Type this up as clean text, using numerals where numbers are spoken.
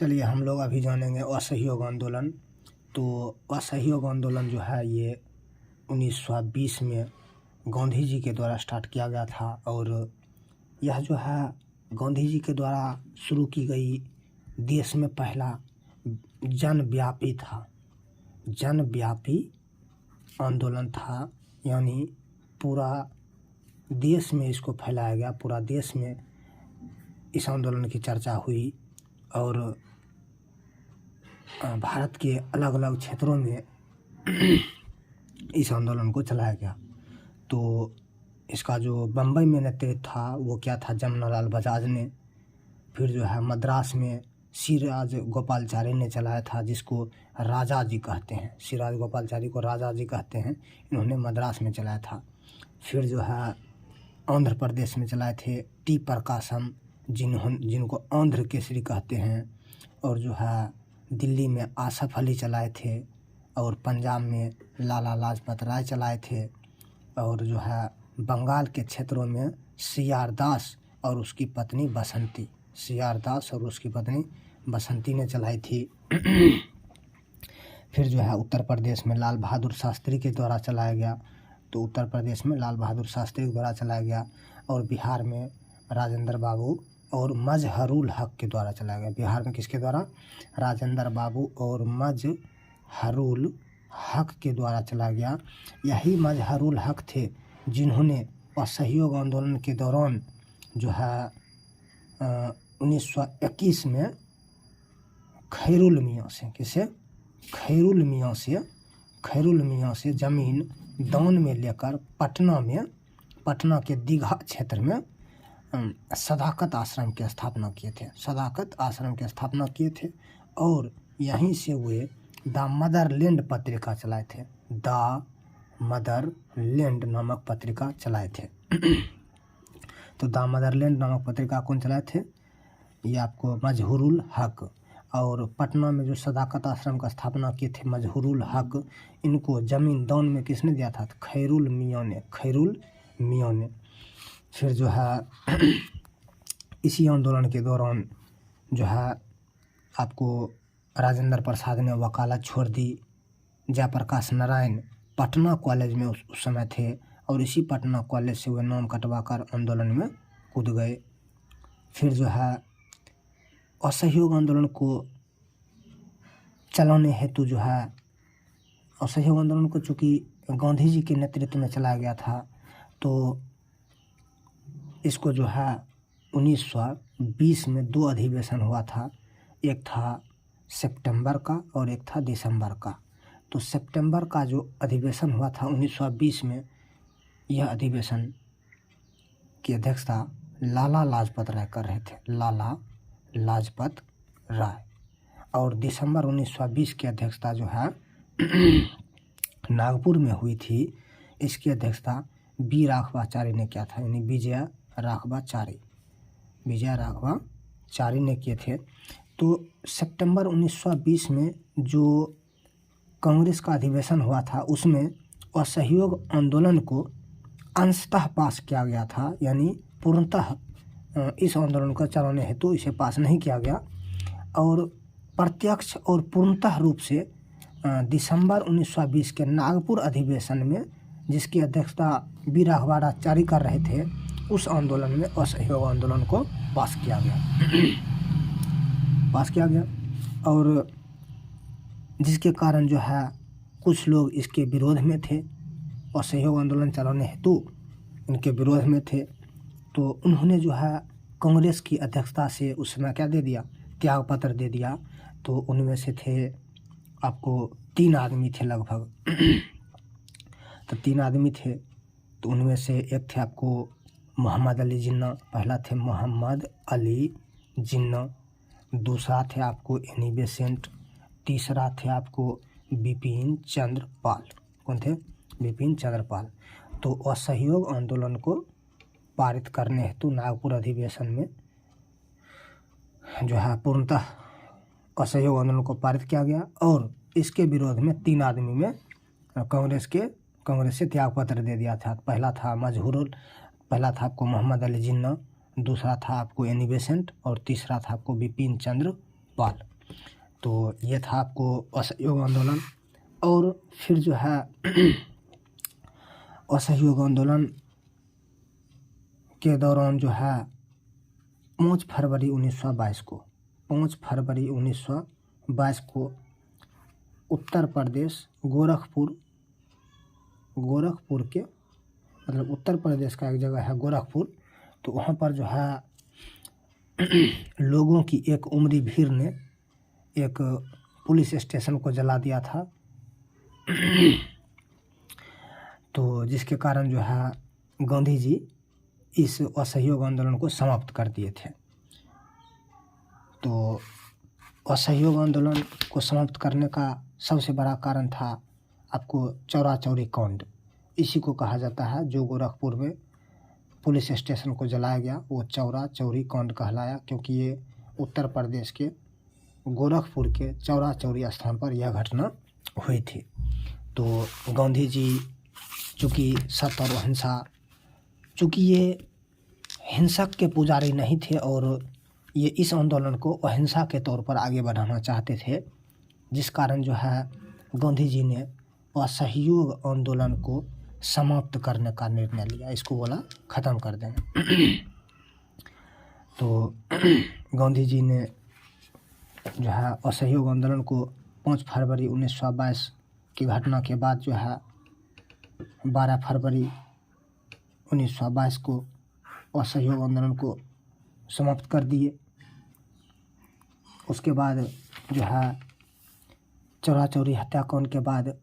चलिए हम लोग अभी जानेंगे असहयोग आंदोलन। तो असहयोग आंदोलन जो है ये 1920 में गांधी जी के द्वारा स्टार्ट किया गया था और यह जो है गांधी जी के द्वारा शुरू की गई देश में पहला जनव्यापी था, जनव्यापी आंदोलन था। यानी पूरा देश में इसको फैलाया गया, पूरा देश में इस आंदोलन की चर्चा हुई और भारत के अलग अलग क्षेत्रों में इस आंदोलन को चलाया गया। तो इसका जो बम्बई में नेतृत्व था वो क्या था, जमनालाल बजाज ने। फिर जो है मद्रास में श्रीराज गोपालाचारी ने चलाया था, जिसको राजा जी कहते हैं। श्रीराज गोपालाचारी को राजा जी कहते हैं, इन्होंने मद्रास में चलाया था। फिर जो है आंध्र प्रदेश में चलाए थे टी प्रकाशम, जिनको आंध्र केसरी कहते हैं। और जो है दिल्ली में आसफ अली चलाए थे और पंजाब में लाला लाजपत राय चलाए थे। और जो है बंगाल के क्षेत्रों में सीआर दास और उसकी पत्नी बसंती, सीआर दास और उसकी पत्नी बसंती ने चलाई थी। फिर जो है उत्तर प्रदेश में लाल बहादुर शास्त्री के द्वारा चलाया गया। तो उत्तर प्रदेश में लाल बहादुर शास्त्री के द्वारा चलाया गया और बिहार में राजेंद्र बाबू और मजहरुल हक के द्वारा चलाया गया। बिहार में किसके द्वारा? राजेंद्र बाबू और मजहरुल हक के द्वारा चलाया गया। यही मजहरुल हक थे जिन्होंने असहयोग आंदोलन के दौरान जो है 1921 में खैरुल मियाँ से, किसे? खैरुल मियाँ से ज़मीन दान में लेकर पटना के दीघा क्षेत्र में सदाकत आश्रम की स्थापना किए थे। सदाकत आश्रम की स्थापना किए थे और यहीं से वे द मदरलैंड पत्रिका चलाए थे। द मदरलैंड नामक पत्रिका चलाए थे। तो द मदरलैंड नामक पत्रिका कौन चलाए थे? ये आपको मजहरुल हक। और पटना में जो सदाकत आश्रम का स्थापना किए थे मजहरुल हक, इनको ज़मीन दान में किसने दिया था? खैरुल मियाँ ने। फिर जो है इसी आंदोलन के दौरान जो है आपको राजेंद्र प्रसाद ने वकालत छोड़ दी। जयप्रकाश नारायण पटना कॉलेज में उस समय थे और इसी पटना कॉलेज से वे नाम कटवाकर आंदोलन में कूद गए। फिर जो है असहयोग आंदोलन को चलाने हेतु जो है असहयोग आंदोलन को चूँकि गांधी जी के नेतृत्व में चलाया गया था, तो इसको जो है 1920 में 2 अधिवेशन हुआ था। एक था सितंबर का और एक था दिसंबर का। तो सितंबर का जो अधिवेशन हुआ था 1920 में, यह अधिवेशन की अध्यक्षता लाला लाजपत राय कर रहे थे, लाला लाजपत राय। और दिसंबर 1920 की अध्यक्षता जो है नागपुर में हुई थी, इसकी अध्यक्षता बी राघवाचारी ने किया था, यानी विजय राघवाचारी ने किए थे। तो सितंबर 1920 में जो कांग्रेस का अधिवेशन हुआ था उसमें असहयोग आंदोलन को अंशतः पास किया गया था, यानी पूर्णतः इस आंदोलन को चलाने हेतु इसे पास नहीं किया गया। और प्रत्यक्ष और पूर्णतः रूप से दिसंबर 1920 के नागपुर अधिवेशन में, जिसकी अध्यक्षता बी राघवाचारी कर रहे थे, उस आंदोलन में असहयोग आंदोलन को पास किया गया। और जिसके कारण जो है कुछ लोग इसके विरोध में थे, असहयोग आंदोलन चलाने हेतु इनके विरोध में थे। तो उन्होंने जो है कांग्रेस की अध्यक्षता से उस समय क्या दे दिया? त्याग पत्र दे दिया। तो उनमें से थे आपको 3 आदमी थे लगभग। तो 3 आदमी थे, तो उनमें से एक थे आपको मोहम्मद अली जिन्ना। पहला थे मोहम्मद अली जिन्ना, दूसरा थे आपको एनी बेसेंट, तीसरा थे आपको बिपिन चंद्र पाल। कौन थे? बिपिन चंद्र पाल। तो असहयोग आंदोलन को पारित करने हेतु नागपुर अधिवेशन में जो है पूर्णतः असहयोग आंदोलन को पारित किया गया और इसके विरोध में 3 आदमी में कांग्रेस से त्याग पत्र दे दिया था। पहला था आपको मोहम्मद अली जिन्ना, दूसरा था आपको एनी बेसेंट और तीसरा था आपको बिपिन चंद्र पाल। तो ये था आपको असहयोग आंदोलन। और फिर जो है असहयोग आंदोलन के दौरान जो है 5 फरवरी 1922 को उत्तर प्रदेश गोरखपुर के मतलब उत्तर प्रदेश का एक जगह है गोरखपुर, तो वहाँ पर जो है लोगों की एक उमड़ी भीड़ ने एक पुलिस स्टेशन को जला दिया था। तो जिसके कारण जो है गांधी जी इस असहयोग आंदोलन को समाप्त कर दिए थे। तो असहयोग आंदोलन को समाप्त करने का सबसे बड़ा कारण था आपको चौरा चौरी कांड। इसी को कहा जाता है, जो गोरखपुर में पुलिस स्टेशन को जलाया गया वो चौरा चौरी कांड कहलाया, क्योंकि ये उत्तर प्रदेश के गोरखपुर के चौरा चौरी स्थान पर यह घटना हुई थी। तो गांधी जी चूँकि सत्य और अहिंसा, चूँकि ये हिंसक के पुजारी नहीं थे और ये इस आंदोलन को अहिंसा के तौर पर आगे बढ़ाना चाहते थे, जिस कारण जो है गांधी जी ने असहयोग आंदोलन को समाप्त करने का निर्णय लिया, इसको बोला ख़त्म कर देना। तो गांधी जी ने जो है असहयोग आंदोलन को 5 फरवरी 1922 की घटना के बाद जो है 12 फरवरी 1922 को असहयोग आंदोलन को समाप्त कर दिए। उसके बाद जो है चौरा चौरी हत्याकांड के बाद गांधी